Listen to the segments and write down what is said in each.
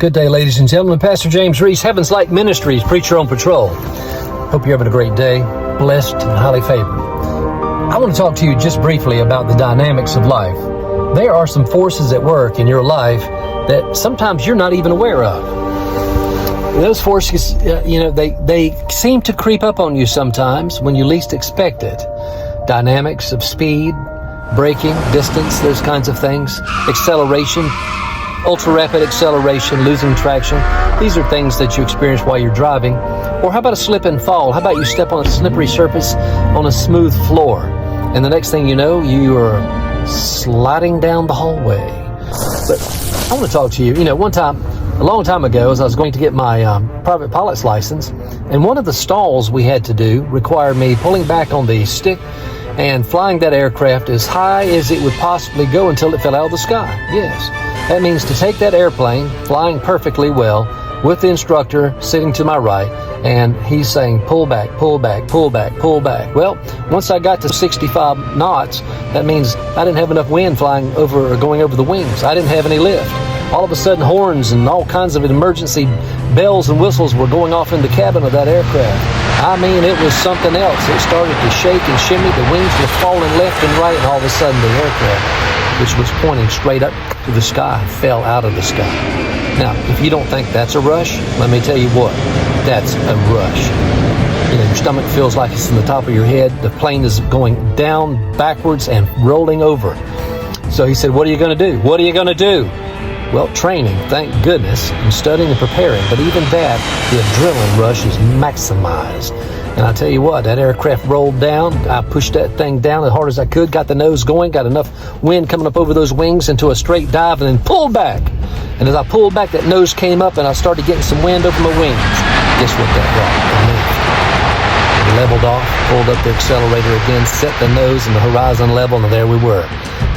Good day, ladies and gentlemen. Pastor James Reese, Heaven's Light Ministries, preacher on patrol. Hope you're having a great day, blessed and highly favored. I want to talk to you just briefly about the dynamics of life. There are some forces at work in your life that sometimes you're not even aware of. Those forces, they seem to creep up on you sometimes when you least expect it. Dynamics of speed, braking, distance, those kinds of things, acceleration, ultra-rapid acceleration, losing traction. These are things that you experience while you're driving. Or how about a slip and fall? How about you step on a slippery surface on a smooth floor, and the next thing you know, you are sliding down the hallway. But I want to talk to you. One time, a long time ago, as I was going to get my private pilot's license, and one of the stalls we had to do required me pulling back on the stick and flying that aircraft as high as it would possibly go until it fell out of the sky. Yes. That means to take that airplane, flying perfectly well, with the instructor sitting to my right, and he's saying, pull back, pull back, pull back, pull back. Well, once I got to 65 knots, that means I didn't have enough wind flying over or going over the wings. I didn't have any lift. All of a sudden, horns and all kinds of emergency bells and whistles were going off in the cabin of that aircraft. I mean, it was something else. It started to shake and shimmy. The wings were falling left and right, and all of a sudden the aircraft, which was pointing straight up to the sky, fell out of the sky. Now, if you don't think that's a rush, let me tell you what, that's a rush. Your stomach feels like it's in the top of your head. The plane is going down, backwards, and rolling over. So he said, what are you going to do? What are you going to do? Well, training, thank goodness, and studying and preparing, but even that, the adrenaline rush is maximized. And I tell you what, that aircraft rolled down. I pushed that thing down as hard as I could, got the nose going, got enough wind coming up over those wings into a straight dive, and then pulled back. And as I pulled back, that nose came up, and I started getting some wind over my wings. Guess what that brought? It leveled off, pulled up the accelerator again, set the nose and the horizon level, and there we were.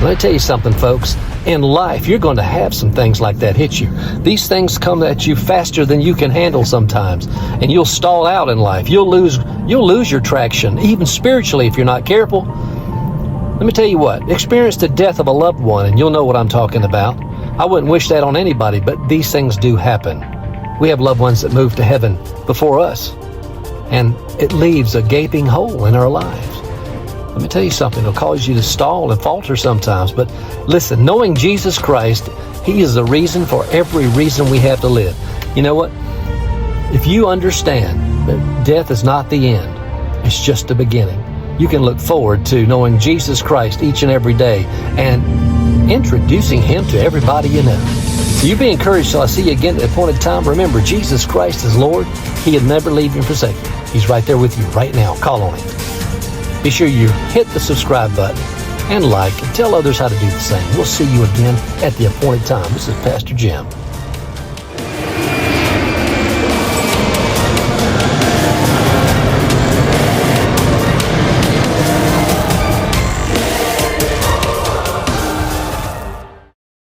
Let me tell you something, folks. In life, you're going to have some things like that hit you. These things come at you faster than you can handle sometimes, and you'll stall out in life. You'll lose your traction, even spiritually, if you're not careful. Let me tell you what, experience the death of a loved one, and you'll know what I'm talking about. I wouldn't wish that on anybody, but these things do happen. We have loved ones that moved to heaven before us, and it leaves a gaping hole in our lives. Let me tell you something, it'll cause you to stall and falter sometimes. But listen, knowing Jesus Christ, He is the reason for every reason we have to live. You know what? If you understand that death is not the end, it's just the beginning, you can look forward to knowing Jesus Christ each and every day and introducing Him to everybody you know. So you be encouraged till I see you again at the appointed time. Remember, Jesus Christ is Lord. He'll never leave you and forsake you. He's right there with you right now. Call on Him. Be sure you hit the subscribe button and like and tell others how to do the same. We'll see you again at the appointed time. This is Pastor Jim.